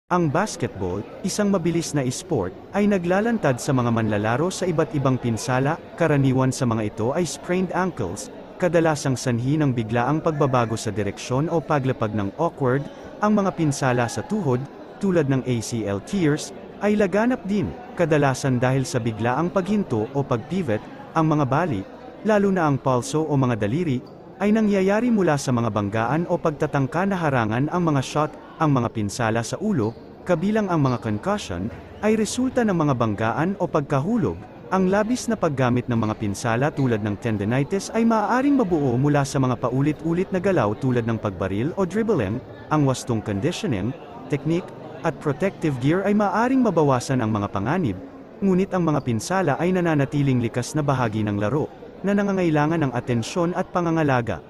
Ang basketball, isang mabilis na esport, ay naglalantad sa mga manlalaro sa iba't ibang pinsala. Karaniwan sa mga ito ay sprained ankles, kadalasang sanhi ng biglaang pagbabago sa direksyon o paglapag ng awkward. Ang mga pinsala sa tuhod, tulad ng ACL tears, ay laganap din, kadalasan dahil sa biglaang paghinto o pagpivot. Ang mga bali, lalo na ang palso o mga daliri, ay nangyayari mula sa mga banggaan o pagtatangka na harangan ang mga shot. Ang mga pinsala sa ulo, kabilang ang mga concussion, ay resulta ng mga banggaan o pagkahulog. Ang labis na paggamit ng mga pinsala tulad ng tendinitis ay maaaring mabuo mula sa mga paulit-ulit na galaw tulad ng pagbaril o dribbling. Ang wastong conditioning, technique, at protective gear ay maaaring mabawasan ang mga panganib, ngunit ang mga pinsala ay nananatiling likas na bahagi ng laro, na nangangailangan ng atensyon at pangangalaga.